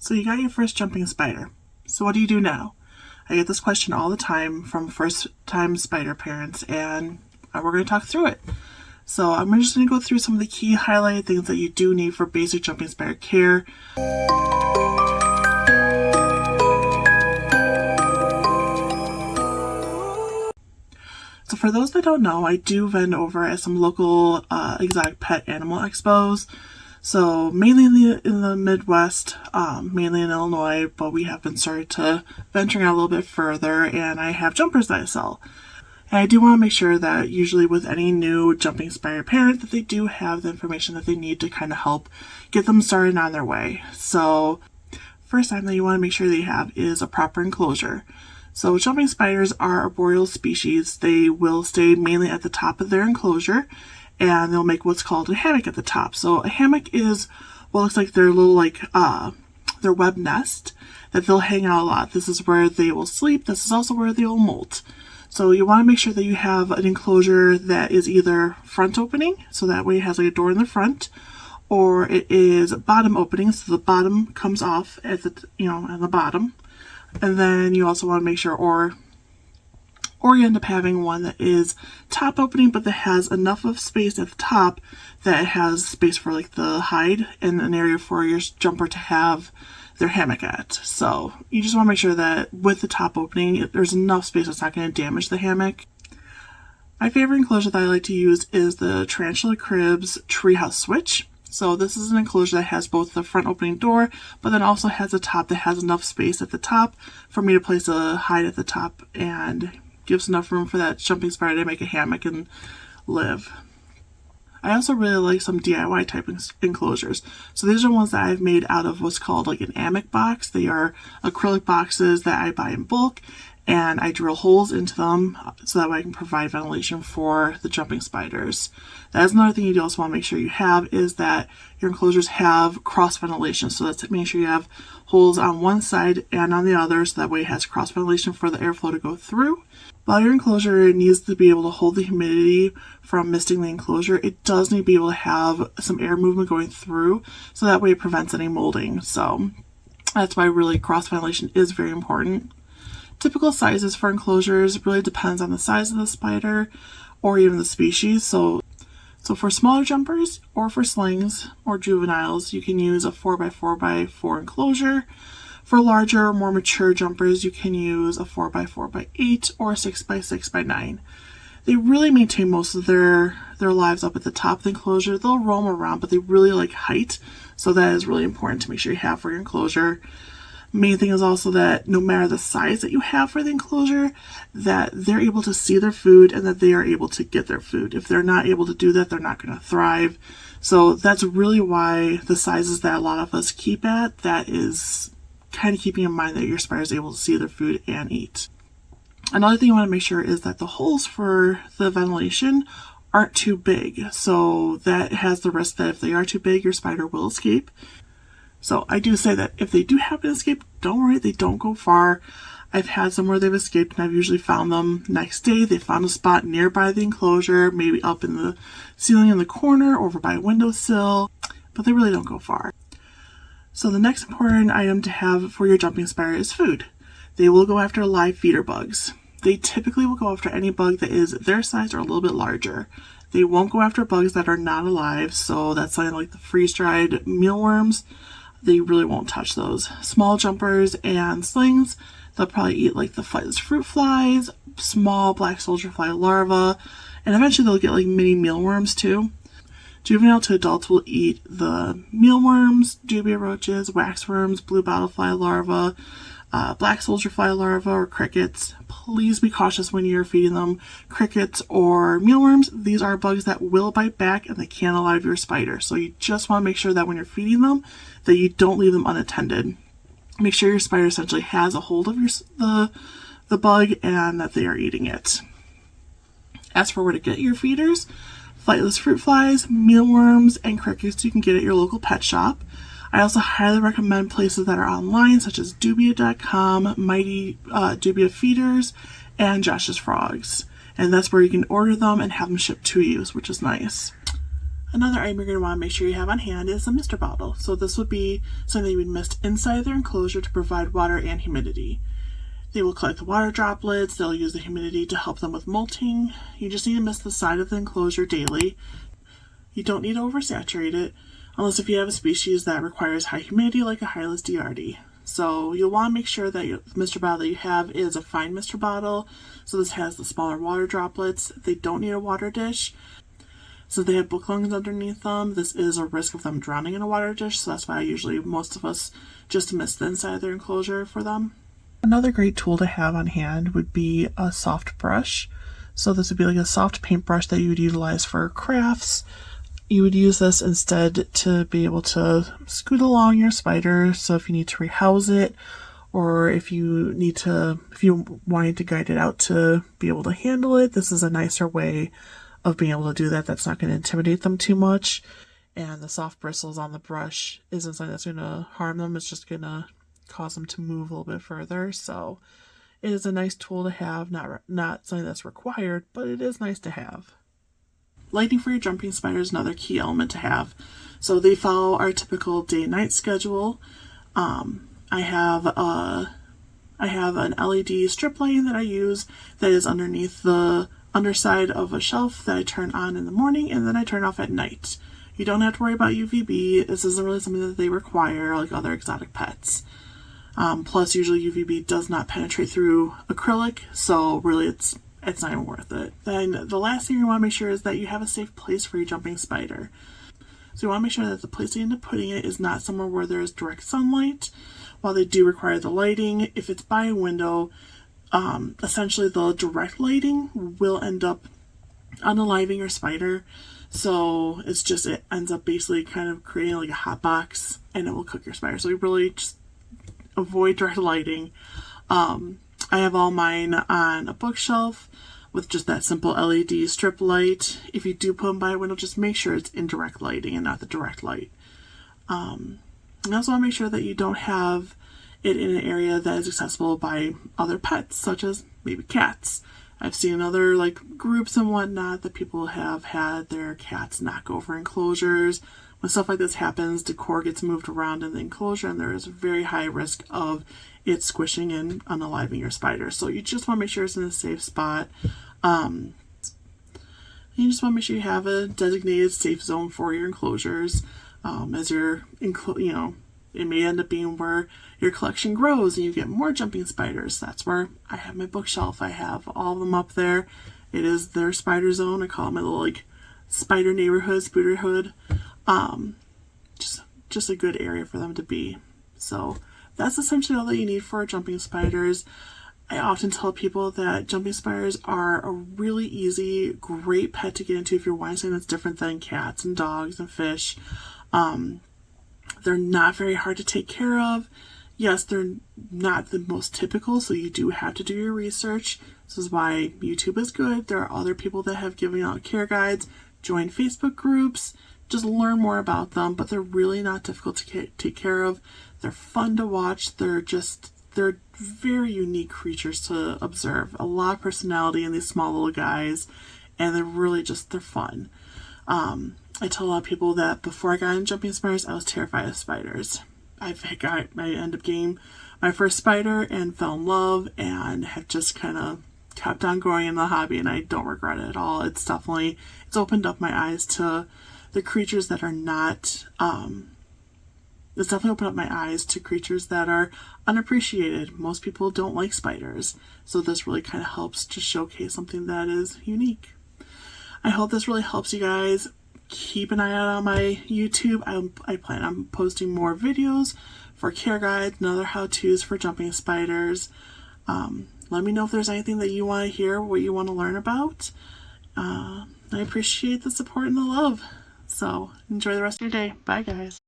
So you got your first jumping spider. So what do you do now? I get this question all the time from first-time spider parents, and we're going to talk through it. So I'm just going to go through some of the key highlighted things that you do need for basic jumping spider care. So for those that don't know, I do vend over at some local exotic pet animal expos. So mainly in the Midwest, mainly in Illinois, but we have been started to venturing out a little bit further, and I have jumpers that I sell. And I do want to make sure that usually with any new jumping spider parent that they do have the information that they need to kind of help get them started on their way. So first item that you want to make sure that you have is a proper enclosure. So jumping spiders are arboreal species. They will stay mainly at the top of their enclosure, and they'll make what's called a hammock at the top. So a hammock is what looks like their little their web nest that they'll hang out a lot. This is where they will sleep. This is also where they will molt. So you want to make sure that you have an enclosure that is either front opening, so that way it has like a door in the front, or it is bottom opening, so the bottom comes off at the on the bottom. And then you also want to make sure, or you end up having one that is top opening, but that has enough of space at the top that it has space for like the hide and an area for your jumper to have their hammock at. So you just want to make sure that with the top opening, there's enough space that's not going to damage the hammock. My favorite enclosure that I like to use is the Tarantula Cribs Treehouse Switch. So this is an enclosure that has both the front opening door, but then also has a top that has enough space at the top for me to place a hide at the top, and gives enough room for that jumping spider to make a hammock and live. I also really like some DIY type enclosures. So these are ones that I've made out of what's called like an hammock box. They are acrylic boxes that I buy in bulk, and I drill holes into them so that way I can provide ventilation for the jumping spiders. That is another thing you also want to make sure you have, is that your enclosures have cross ventilation. So that's making sure you have holes on one side and on the other, so that way it has cross ventilation for the airflow to go through. While your enclosure needs to be able to hold the humidity from misting the enclosure, it does need to be able to have some air movement going through, so that way it prevents any molding. So that's why really cross ventilation is very important. Typical sizes for enclosures really depends on the size of the spider or even the species. So for smaller jumpers or for slings or juveniles, you can use a 4x4x4 enclosure. For larger, more mature jumpers, you can use a 4x4x8 or a 6x6x9. They really maintain most of their lives up at the top of the enclosure. They'll roam around, but they really like height. So that is really important to make sure you have for your enclosure. Main thing is also that no matter the size that you have for the enclosure, that they're able to see their food and that they are able to get their food. If they're not able to do that, they're not going to thrive. So that's really why the sizes that a lot of us keep at, that is kind of keeping in mind that your spider is able to see their food and eat. Another thing you want to make sure is that the holes for the ventilation aren't too big. So that has the risk that if they are too big, your spider will escape. So I do say that if they do happen to escape, don't worry, they don't go far. I've had some where they've escaped, and I've usually found them next day. They found a spot nearby the enclosure, maybe up in the ceiling in the corner, over by a windowsill, but they really don't go far. So the next important item to have for your jumping spider is food. They will go after live feeder bugs. They typically will go after any bug that is their size or a little bit larger. They won't go after bugs that are not alive, so that's something like the freeze-dried mealworms. They really won't touch those. Small jumpers and slings, they'll probably eat like the flightless fruit flies, small black soldier fly larvae, and eventually they'll get like mini mealworms too. Juvenile to adults will eat the mealworms, dubia roaches, waxworms, blue bottlefly larvae, black soldier fly larvae, or crickets. Please be cautious when you're feeding them crickets or mealworms. These are bugs that will bite back and they can alive your spider. So you just want to make sure that when you're feeding them, that you don't leave them unattended. Make sure your spider essentially has a hold of the bug and that they are eating it. As for where to get your feeders, flightless fruit flies, mealworms, and crickets you can get at your local pet shop. I also highly recommend places that are online, such as Dubia.com, Mighty Dubia Feeders, and Josh's Frogs. And that's where you can order them and have them shipped to you, which is nice. Another item you're going to want to make sure you have on hand is a mister bottle. So this would be something that you would mist inside their enclosure to provide water and humidity. They will collect the water droplets, they'll use the humidity to help them with molting. You just need to mist the side of the enclosure daily. You don't need to oversaturate it, unless if you have a species that requires high humidity like a Hylas diardi. So you'll want to make sure that the mister bottle that you have is a fine mister bottle. So this has the smaller water droplets. They don't need a water dish. So they have book lungs underneath them. This is a risk of them drowning in a water dish, so that's why usually most of us just mist the inside of their enclosure for them. Another great tool to have on hand would be a soft brush. So this would be like a soft paintbrush that you would utilize for crafts. You would use this instead to be able to scoot along your spider. So if you need to rehouse it, or if you wanted to guide it out to be able to handle it, this is a nicer way of being able to do that. That's not going to intimidate them too much. And the soft bristles on the brush isn't something that's going to harm them. It's just going to cause them to move a little bit further. So it is a nice tool to have, not something that's required, but it is nice to have. Lighting for your jumping spider is another key element to have. So they follow our typical day-night schedule. I have an LED strip lighting that I use that is underneath the underside of a shelf that I turn on in the morning and then I turn off at night. You don't have to worry about UVB. This isn't really something that they require like other exotic pets. Plus, usually UVB does not penetrate through acrylic, so really it's not even worth it. Then the last thing you want to make sure is that you have a safe place for your jumping spider. So you want to make sure that the place you end up putting it is not somewhere where there is direct sunlight. While they do require the lighting, if it's by a window, essentially the direct lighting will end up unaliving your spider. So it ends up basically kind of creating like a hot box and it will cook your spider. So you really just avoid direct lighting. I have all mine on a bookshelf with just that simple LED strip light. If you do put them by a window, just make sure it's indirect lighting and not the direct light. You also want to make sure that you don't have it in an area that is accessible by other pets, such as maybe cats. I've seen other groups and whatnot that people have had their cats knock over enclosures. When stuff like this happens, decor gets moved around in the enclosure and there is a very high risk of it squishing and unaliving your spider. So you just want to make sure it's in a safe spot. You just want to make sure you have a designated safe zone for your enclosures. As your it may end up being where your collection grows and you get more jumping spiders. That's where I have my bookshelf. I have all of them up there. It is their spider zone. I call it my little spider neighborhood, spooderhood. Just a good area for them to be. So that's essentially all that you need for jumping spiders. I often tell people that jumping spiders are a really easy, great pet to get into if you're wanting something that's different than cats and dogs and fish. They're not very hard to take care of. Yes, they're not the most typical, so you do have to do your research. This is why YouTube is good. There are other people that have given out care guides. Join Facebook groups. Just learn more about them, but they're really not difficult to take care of. They're fun to watch. They're very unique creatures to observe. A lot of personality in these small little guys, and they're fun. I tell a lot of people that before I got into jumping spiders, I was terrified of spiders. I ended up getting my first spider and fell in love and have just kind of kept on growing in the hobby, and I don't regret it at all. It's opened up my eyes to the creatures that are not, it's definitely opened up my eyes to creatures that are unappreciated. Most people don't like spiders, so this really kind of helps to showcase something that is unique. I hope this really helps you guys. Keep an eye out on my YouTube. I plan on posting more videos for care guides and other how-tos for jumping spiders. Let me know if there's anything that you want to hear, what you want to learn about. I appreciate the support and the love. So enjoy the rest of your day. Bye, guys.